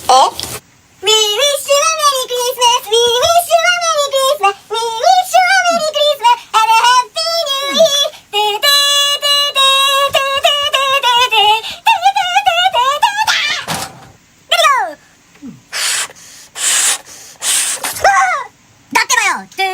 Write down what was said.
We wish you a Merry Christmas, we wish you a Merry Christmas, we wish you a Merry Christmas and a Happy New Year.だってばよ。